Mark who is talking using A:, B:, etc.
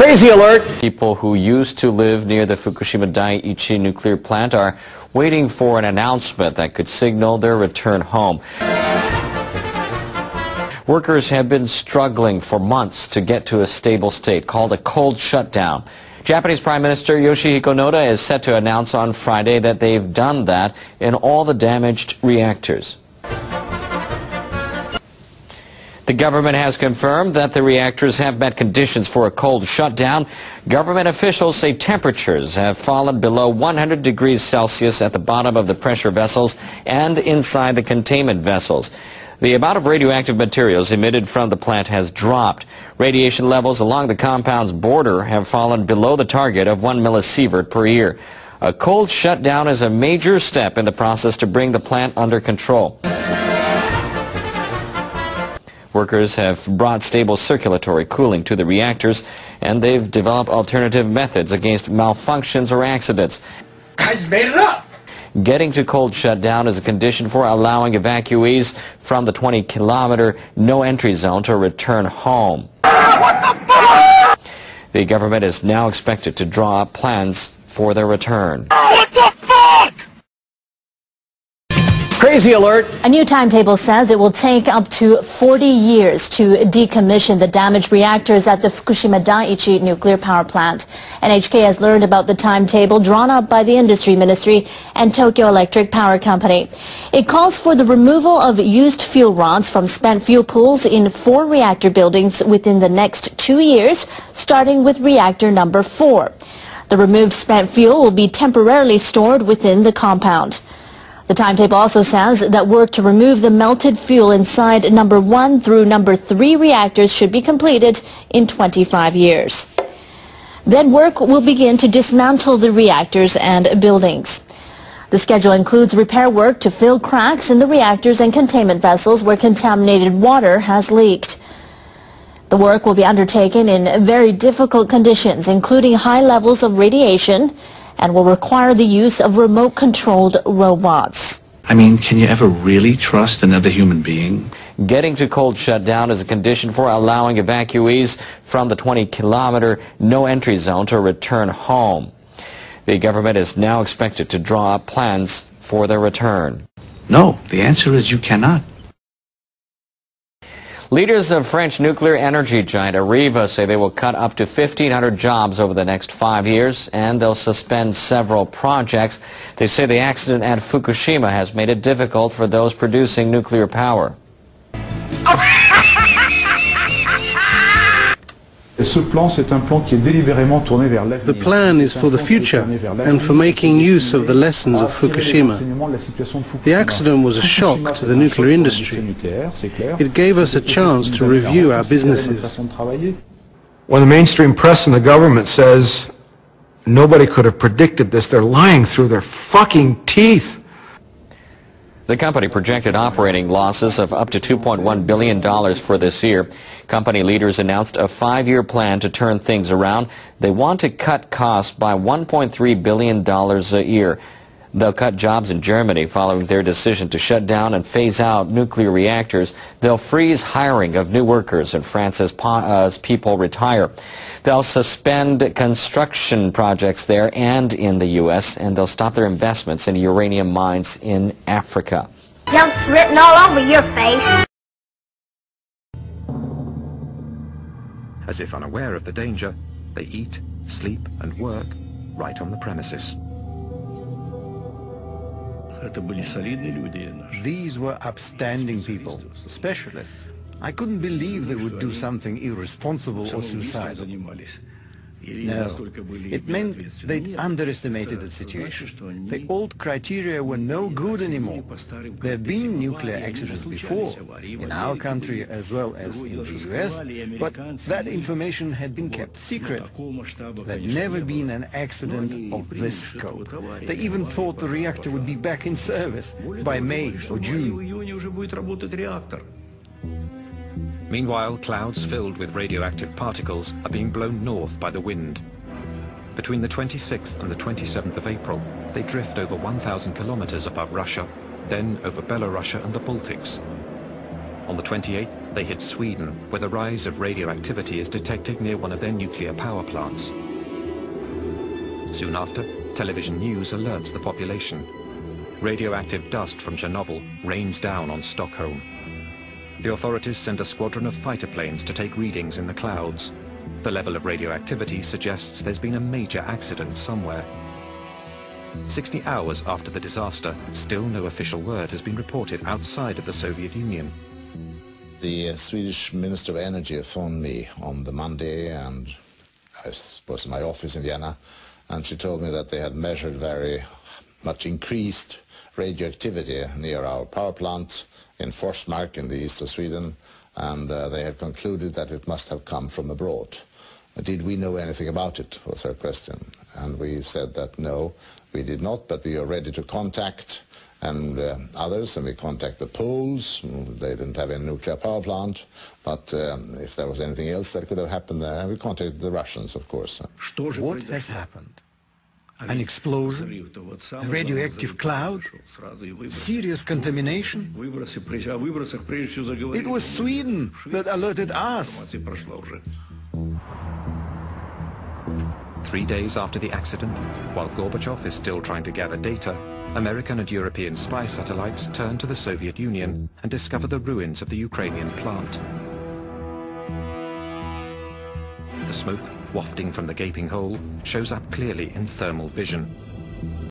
A: Crazy alert! People who used to live near the Fukushima Daiichi nuclear plant are waiting for an announcement that could signal their return home. Workers have been struggling for months to get to a stable state, called a cold shutdown. Japanese Prime Minister Yoshihiko Noda is set to announce on Friday that they've done that in all the damaged reactors. The government has confirmed that the reactors have met conditions for a cold shutdown. Government officials say temperatures have fallen below 100 degrees Celsius at the bottom of the pressure vessels and inside the containment vessels. The amount of radioactive materials emitted from the plant has dropped. Radiation levels along the compound's border have fallen below the target of 1 millisievert per year. A cold shutdown is a major step in the process to bring the plant under control. Workers have brought stable circulatory cooling to the reactors, and they've developed alternative methods against malfunctions or accidents.
B: I just made it up!
A: Getting to cold shutdown is a condition for allowing evacuees from the 20-kilometer no-entry zone to return home.
B: What the fuck?
A: The government is now expected to draw up plans for their return.
B: What the fuck?
A: Crazy alert!
C: A new timetable says it will take up to 40 years to decommission the damaged reactors at the Fukushima Daiichi nuclear power plant. NHK has learned about the timetable drawn up by the Industry Ministry and Tokyo Electric Power Company. It calls for the removal of used fuel rods from spent fuel pools in 4 reactor buildings within the next 2 years, starting with reactor number 4. The removed spent fuel will be temporarily stored within the compound. The timetable also says that work to remove the melted fuel inside number 1 through number 3 reactors should be completed in 25 years. Then work will begin to dismantle the reactors and buildings. The schedule includes repair work to fill cracks in the reactors and containment vessels where contaminated water has leaked. The work will be undertaken in very difficult conditions, including high levels of radiation, and will require the use of remote-controlled robots.
D: I mean, can you ever really trust another human being?
A: Getting to cold shutdown is a condition for allowing evacuees from the 20-kilometer no-entry zone to return home. The government is now expected to draw up plans for their return.
D: No, the answer is you cannot.
A: Leaders of French nuclear energy giant Areva say they will cut up to 1,500 jobs over the next 5 years, and they'll suspend several projects. They say the accident at Fukushima has made it difficult for those producing nuclear power.
E: The plan is for the future and for making use of the lessons of Fukushima. The accident was a shock to the nuclear industry. It gave us a chance to review our businesses.
F: When the mainstream press and the government says nobody could have predicted this, they're lying through their fucking teeth.
A: The company projected operating losses of up to $2.1 billion for this year. Company leaders announced a 5-year plan to turn things around. They want to cut costs by $1.3 billion a year. They'll cut jobs in Germany following their decision to shut down and phase out nuclear reactors. They'll freeze hiring of new workers in France as people retire. They'll suspend construction projects there and in the U.S., and they'll stop their investments in uranium mines in Africa.
G: Junk's written all over your face.
H: As if unaware of the danger, they eat, sleep and work right on the premises.
I: These were upstanding people, specialists. I couldn't believe they would do something irresponsible or suicidal. No, it meant they'd underestimated the situation. The old criteria were no good anymore. There have been nuclear accidents before, in our country as well as in the US, but that information had been kept secret. There'd never been an accident of this scope. They even thought the reactor would be back in service by May or June.
H: Meanwhile, clouds filled with radioactive particles are being blown north by the wind. Between the 26th and the 27th of April, they drift over 1,000 kilometers above Russia, then over Belarus and the Baltics. On the 28th, they hit Sweden, where the rise of radioactivity is detected near one of their nuclear power plants. Soon after, television news alerts the population. Radioactive dust from Chernobyl rains down on Stockholm. The authorities send a squadron of fighter planes to take readings in the clouds. The level of radioactivity suggests there's been a major accident somewhere. 60 hours after the disaster, still no official word has been reported outside of the Soviet Union.
J: The Swedish Minister of Energy phoned me on the Monday, and I was in my office in Vienna, and she told me that they had measured very much increased radioactivity near our power plant in Forsmark in the east of Sweden, and they had concluded that it must have come from abroad. Did we know anything about it, was her question. And we said that no, we did not, but we are ready to contact others, and we contact the Poles. They didn't have any nuclear power plant, but if there was anything else that could have happened there, we contacted the Russians, of course.
I: What has happened? An explosion? A radioactive cloud? Serious contamination? It was Sweden that alerted us.
H: 3 days after the accident, while Gorbachev is still trying to gather data, American and European spy satellites turn to the Soviet Union and discover the ruins of the Ukrainian plant. The smoke, wafting from the gaping hole, shows up clearly in thermal vision.